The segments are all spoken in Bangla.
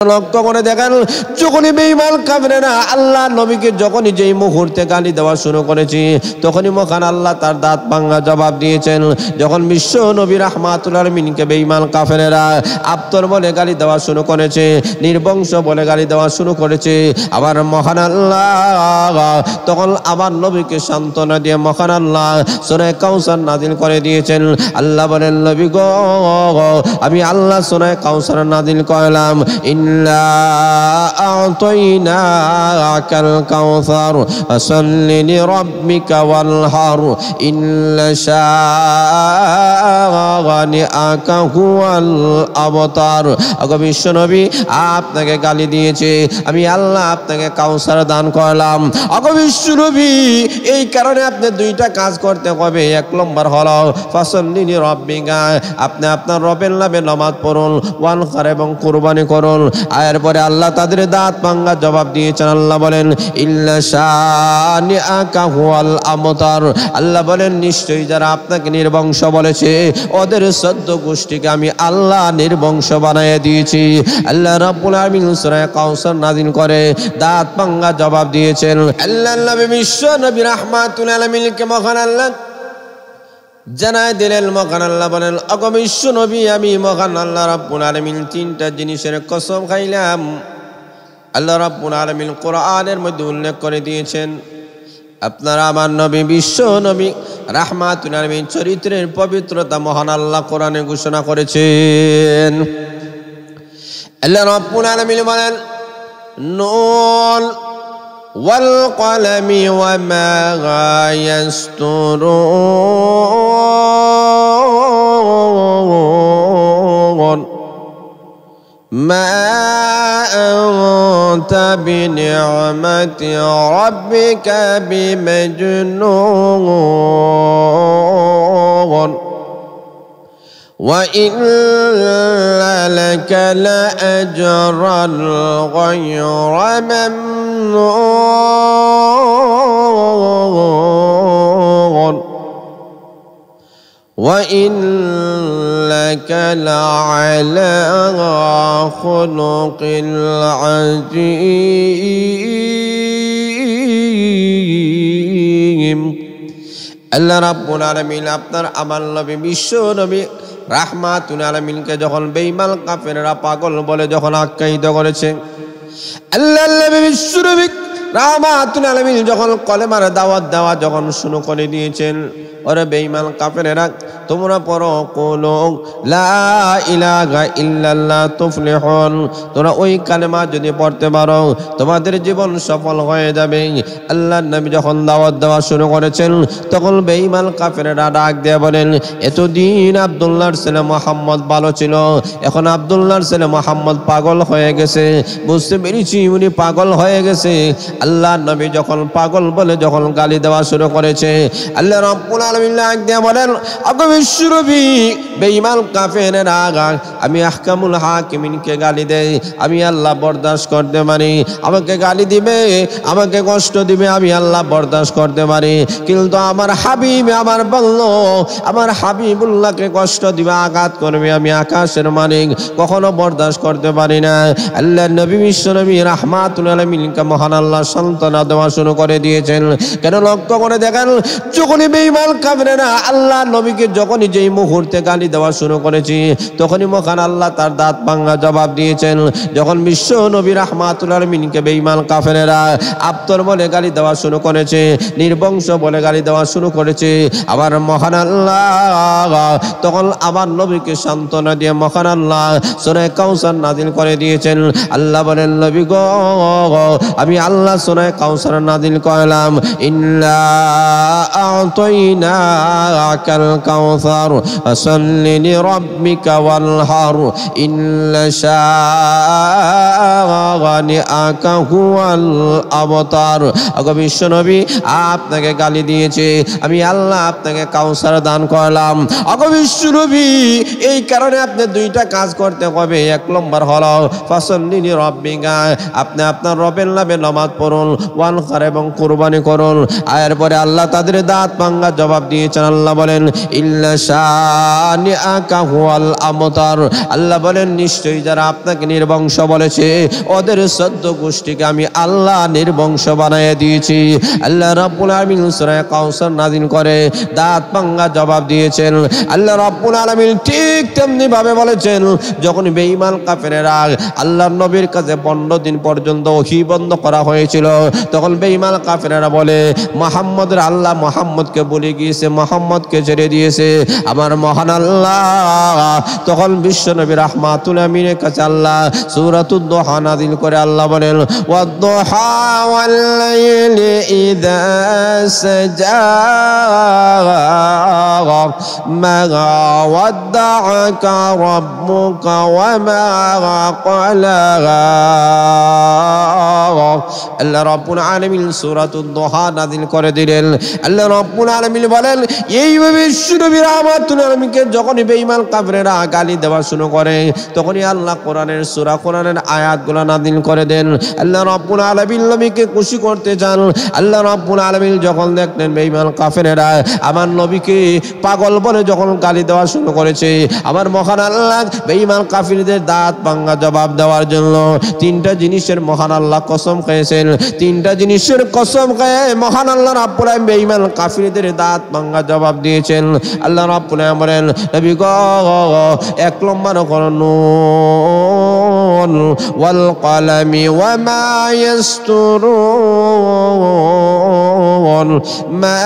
লক্ষ্য করে দেখেন, যখনই বেঈমান কাফেররা আল্লাহ নবীকে যখনই যেই মুহূর্তে গালি দেওয়া শুরু করেছে, তখনই মহান আল্লাহ তার দাঁত ভাঙা জবাব দিয়েছেন। যখন বিশ্ব নবী রাহমাতুল আলামিনকে বেঈমান কাফেররা আব্তর বলে গালি দেওয়া শুরু করেছে, নির্বংশ বলে গালি দেওয়া শুরু করেছে, আবার মহান আল্লাহ তখন আবার নবীকে সান্ত্বনা দিয়ে মহান আল্লাহ সূরা কাউসার নাজিল করে দিয়েছেন। আল্লাহ বলেন, নবী গো, আমি আল্লাহ সূরা কাউসার নাজিল করলাম, ইন্না আ'তাইনাকাল কাউসার ফাসাল্লি লিরাব্বিকা ওয়ানহার ইন্না শানিআকা হুয়াল আবতার। ওগো বিশ্ব নবী, আপনাকে গালি দিয়েছে, আমি আল্লাহ আপনাকে কাউসার দান করলাম। ওগো বিশ্ব নবী, এই কারণে আপনি দুইটা কাজ করতে হবে। এক নম্বর হলো ফাসাল্লি লিরাব্বিকা, আপনি আপনার রবের নামে নামাজ পড়ুন, ওয়ানহার এবং কুরবানি করুন। এরপরে আল্লাহ তাদের দাঁত ভাঙা জবাব দিয়েছেন। আল্লাহ বলেন, ইল্লা শানিআকা হুয়াল আবতার। আল্লাহ বলেন, নিশ্চয়ই যারা আপনাকে নির্বংশ বলেছে, ওদের 14 গোষ্ঠীকে আমি আল্লাহ নির্বংশ বানিয়ে দিয়েছি। আল্লাহ রাব্বুল আলামিন সূরা কাউসার নাযিল করে দাঁত ভাঙা জবাব দিয়েছেন। আল্লাহর নবী বিশ্ব নবী রাহমাতুল আলামিনকে মহান আল্লাহ জানায় দিলেন। মহান আল্লাহ বলেন, ওগো বিশ্ব নবী, আমি মহান আল্লাহ রাব্বুল আলামিন 3টা জিনিসের কসম খাইলাম। আল্লাহ রাব্বুল আলামিন কোরআনের মধ্যে উল্লেখ করে দিয়েছেন। আপনারা আমার নবী বিশ্ব নবী রাহমাতুল আলামিন চরিত্রের পবিত্রতা মহান আল্লাহ কোরআনে ঘোষণা করেছেন। আল্লাহ রাব্বুল আলামিন বলেন, নুন ওয়াল কলমি ওয়া মা ইয়াসতুরুন মা আনতা বিনি'মাতি রাব্বিকা বিমাজনুন وَإِنَّ لَكَ لَأَجْرًا غَيْرَ مَمْنُونٍ وَإِنَّكَ لَعَلَى خُلُقٍ عَظِيمٍ। আল্লাহ রাব্বুল আলামিন আপনার আমার নবী বিশ্ব নবী রাহমাতুল আলামিনকে যখন বেঈমান কাফেররা পাগল বলে যখন আখ্যায়িত করেছে, আল্লাহর নবী বিশ্ব নবী রাহমাতুল আলামিন যখন কলেমার দাওয়াত দেওয়া যখন শুরু করে দিয়েছেন, ওরে বেঈমান কাফেররা, তোমরা পড়ো কুলু লা ইলাহা ইল্লাল্লাহ তুফলিহুন। তোমরা ওই কালেমা যদি পড়তে পারো, তোমাদের জীবন সফল হয়ে যাবে। আল্লাহর নবী যখন দাওয়াত দেওয়া শুরু করেছেন, তখন বেঈমান কাফেররা ডাক দিয়ে বলেন, এতদিন আব্দুল্লাহর ছেলে মুহাম্মদ ভালো ছিল, এখন আব্দুল্লাহর ছেলে মুহাম্মদ পাগল হয়ে গেছে। বুঝতে পেরেছি উনি পাগল হয়ে গেছে। আল্লাহর নবী যখন পাগল বলে যখন গালি দেওয়া শুরু করেছে, আল্লাহ রাব্বুল আলামিন ডাক দিয়ে বলেন, ওগো বিশ্ব নবী, বেঈমান কাফেররা আমি আহকামুল হাকিমিনকে গালি দেই, আমি আল্লাহ বরদাস্ত করতে পারি। আমাকে গালি দিবে, আমাকে কষ্ট দিবে, আমি আল্লাহ বরদাস্ত করতে পারি। কিন্তু আমার হাবিব আমার বলল, আমার হাবিবুল্লাহকে কষ্ট দিবে, আঘাত করবে, আমি আকাশের মালিক, কখনো বরদাস্ত করতে পারি না। আল্লাহর নবী বিশ্ব নবী রাহমাতুল আলামিনকে মহান আল্লাহ সান্ত্বনা দেওয়া শুরু করে দিয়েছেন। কেন লক্ষ্য করে দেখেন, যখনই বেঈমান কাফেররা আল্লাহ নবীকে যখনই যেই মুহূর্তে গালি দেওয়া শুরু করেছে, তখনই মহান আল্লাহ তার দাঁত ভাঙা জবাব দিয়েছেন। যখন বিশ্ব নবী রাহমাতুল আলামিনকে বেঈমান কাফেররা আব্তর বলে গালি দেওয়া শুরু করেছে, নির্বংশ বলে গালি দেওয়া শুরু করেছে, আবার মহান আল্লাহ তখন আবার নবীকে সান্ত্বনা দিয়ে মহান আল্লাহ সূরা কাউসার নাজিল করে দিয়েছেন। আল্লাহ বলেন, নবী গো, আমি আল্লাহ সূরা কাউসার নাজিল করলাম, ইন্না আ'তাইনাকাল কাউসার ফাসাল্লি লিরাব্বিকা ওয়ানহার ইন্না শানিআকা হুয়াল আবতার। ওগো বিশ্বনবী, আপনাকে গালি দিয়েছে, আমি আল্লাহ আপনাকে কাউসার দান করলাম। ওগো বিশ্বনবী, এই কারণে আপনি দুইটা কাজ করতে হবে। এক নম্বর হলো ফাসাল্লি লিরাব্বিকা, আপনি আপনার রবের নামে নামাজ পড়ুন, ওয়ানহার এবং কুরবানি করুন। এরপরে আল্লাহ তাদের দাঁত ভাঙা জবাব দিয়েছেন। আল্লাহ বলেন ইল্লা শানিআকা হুয়াল আবতার, আল্লাহ বলেন নিশ্চয়ই যারা আপনাকে নির্বংশ বলেছে ওদের 14 গোষ্ঠীকে আমি আল্লাহ নির্বংশ বানিয়ে দিয়েছি। আল্লাহ রাব্বুল আলামিন সূরা কাউসার নাযিল করে দাঁত ভাঙা জবাব দিয়েছেন। আল্লাহ রাব্বুল আলামিন ঠিক তেমনি ভাবে বলেছেন, যখন বেঈমান কাফেরেরা আল্লাহর নবীর কাছে 15 দিন পর্যন্ত ওহী বন্ধ করা হয়েছিল, তখন বেঈমান কাফেরেরা বলে মুহাম্মদের আল্লাহ মুহাম্মদকে বলে গিয়েছে, মুহাম্মদকে ছেড়ে দিয়েছে আমার মহান আল্লাহ। তখন বিশ্বনবী রাহমাতুল আমিনের কাছে আল্লাহ সূরাতুদ দুহা নাযিল করে আল্লাহ বলেন ওয়াদ-দুহা ওয়াল-লাইলি ইযা সাজা মা ওয়াদ্দাআকা রাব্বুকা ওয়া মা ক্বালা। আল্লাহ রাব্বুল আলামিন সূরাতুদ দুহা নাযিল করে দিলেন। আল্লাহ রাব্বুল আলামিন বলেন এইভাবে বিশ্বনবী রাহমাতুল আলামিনকে যখন বেঈমান কাফেররা গালি দেওয়া শুরু করে, তখনই আল্লাহ কোরআনের সূরা কোরআনের আয়াতগুলো নাযিল করে দেন। আল্লাহ রাব্বুল আলামিন নবীকে খুশি করতে চান। আল্লাহ রাব্বুল আলামিন যখন দেখলেন বেঈমান কাফেররা আমার নবীকে পাগল বলে যখন গালি দেওয়া শুরু করেছে, আমার মহান আল্লাহ বেঈমান কাফিরদের দাঁত ভাঙা জবাব দেওয়ার জন্য 3টা জিনিসের মহান আল্লাহ কসম খেয়েছেন। 3টা জিনিসের কসম খেয়ে মহান আল্লাহ রাব্বুল আলামিন বেঈমান কাফিরদের দাঁত ভাঙা জবাব দিয়েছেন। আল্লাহ রাব্বুল আলামিন বলেন নবী গো, 1 নম্বর হলো নুন ওয়াল কলামি ওয়া মা ইয়াসতুরুন মা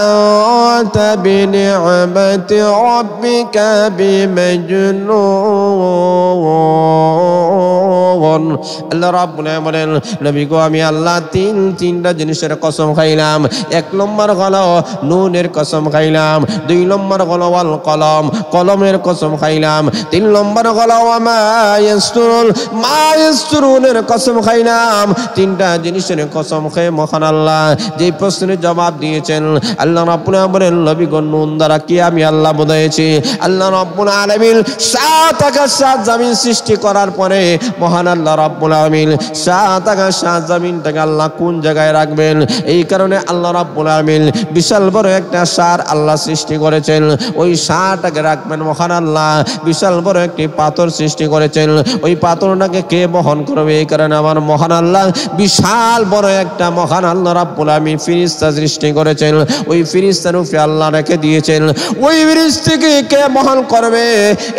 আনতা বিনি'মাতি রাব্বিকা বিমাজনুন। আল্লাহ রাব্বুল আলামিন বলেন নবী গো, আমি আল্লাহ 3টা জিনিসের কসম খাইলাম। 1 নম্বর হলো নুনের কসম খাইলাম, 2 নম্বর হলো ওয়াল কলম, কলমের কসম খাইলাম, 3 নম্বর হলো ওয়া মা ইয়াসতুরুন, মা ইয়াসতুরুনের কসম খাইলাম। 3টা জিনিসের কসম খেয়ে মহান আল্লাহ যে প্রশ্নের জবাব দিয়েছেন, আল্লাহ রাব্বুল আলামিন বলেন নবী গো, নুন দ্বারা কি আমি আল্লাহ বুঝাইছি? আল্লাহ রাব্বুল আলামিন 7 আকাশ 7 জমিন সৃষ্টি করার পরে মহান আল্লাহ রাব্বুল আলামিন 7 আকাশ 7 জমিনটাকে আল্লাহ কোন জায়গায় রাখবেন? এই কারণে আল্লাহ রাব্বুল আলামিন বিশাল বড় একটা সার আল্লাহ সৃষ্টি করেছেন। ওই সারটাকে রাখবেন মহান আল্লাহ। বিশাল বড় একটি পাথর সৃষ্টি করেছেন, ওই পাথরটাকে কে বহন করবে? এই কারণে আমার মহান আল্লাহ বিশাল বড় একটা মহান আল্লাহ রাব্বুল আলামিন ফেরেশতা সৃষ্টি করেছেন। ওই ফেরেশতার উপরে আল্লাহ রেখে দিয়েছেন, ওই ফেরেশতাকে কে বহন করবে?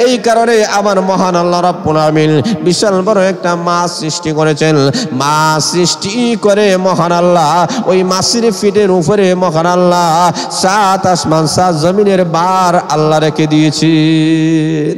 এই কারণে আমার মহান আল্লাহ রাব্বুল আলামিন বিশাল বড় একটা মাছ সৃষ্টি করেছেন। মাছ সৃষ্টি করে মহান আল্লাহ ওই মাছের ফিটের উপরে মহান আল্লাহ 7 আসমান 7 জমিনের বার আল্লাহ রেখে দিয়েছেন।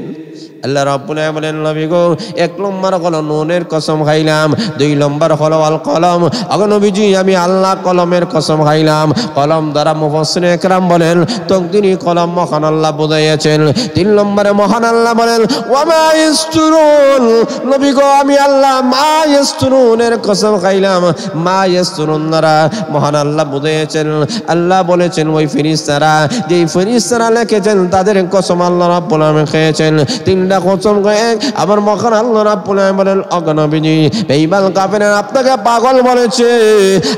আল্লাহ রাব্বুল আলামিন বলেন নবী গো, 1 নম্বর হলো নুনের কসম খাইলাম, 2 নম্বর হলো আল কলম। ওগো নবীজি, আমি আল্লাহ কলমের কসম খাইলাম। কলম দ্বারা মুফাসসির ইকরাম বলেন তকদিরি কলম মহান আল্লাহ বুঝাইয়াছেন। 3 নম্বরে মহান আল্লাহ বলেন ওয়া মা ইয়াসতুরুন, নবী গো, আমি আল্লাহ মা ইয়াসতুরুনের কসম খাইলাম। মা ইয়াসতুরুন দ্বারা মহান আল্লাহ বুঝাইয়াছেন। আল্লাহ বলেছেন ওই ফেরেশতারা, যেই ফেরেশতারা লিখেছেন তাদের কসম আল্লাহ রাব্বুল আলামিন খেয়েছেন। 3টা কসম খেয়ে আমার মহান আল্লাহ রাব্বুল আলামিন বলেন ওগো নবীজি, বেঈমান কাফেররা আপনাকে পাগল বলেছে,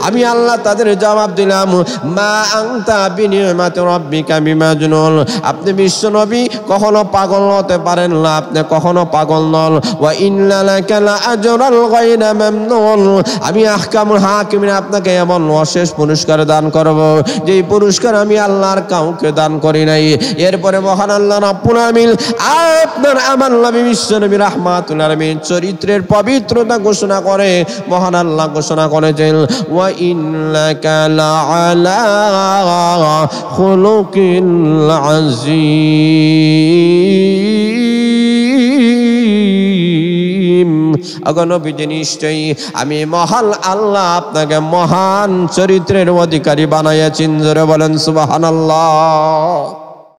আমি আল্লাহ তাদের জবাব দিলাম মা আনতা বিনি'মাতি রাব্বিকা বিমাজনুন। আপনি বিশ্ব নবী কখনো পাগল হতে পারেন না, আপনি কখনো পাগল নন। ওয়া ইন্না লাকা লা আজরাল গায়রা মামনুন, আমি আহকামুল হাকিমিন আপনাকে এমন অশেষ পুরস্কার দান করব যেই পুরস্কার আমি আল্লাহর কাউকে দান করি নাই। এরপরে মহান আল্লাহ রাব্বুল আলামিন আপনার আমার নবী বিশ্ব নবী রাহমাতুল আলামিন চরিত্রের পবিত্রতা ঘোষণা করে মহান আল্লাহ ঘোষণা করেছেন ওয়া ইন্নাকা লাআলা খুলুকিল আযীম। ওগো নবীজি, নিশ্চয়ই আমি মহান আল্লাহ আপনাকে মহান চরিত্রের অধিকারী বানাইয়াছেন। জোরে বলেন সুবহানাল্লাহ।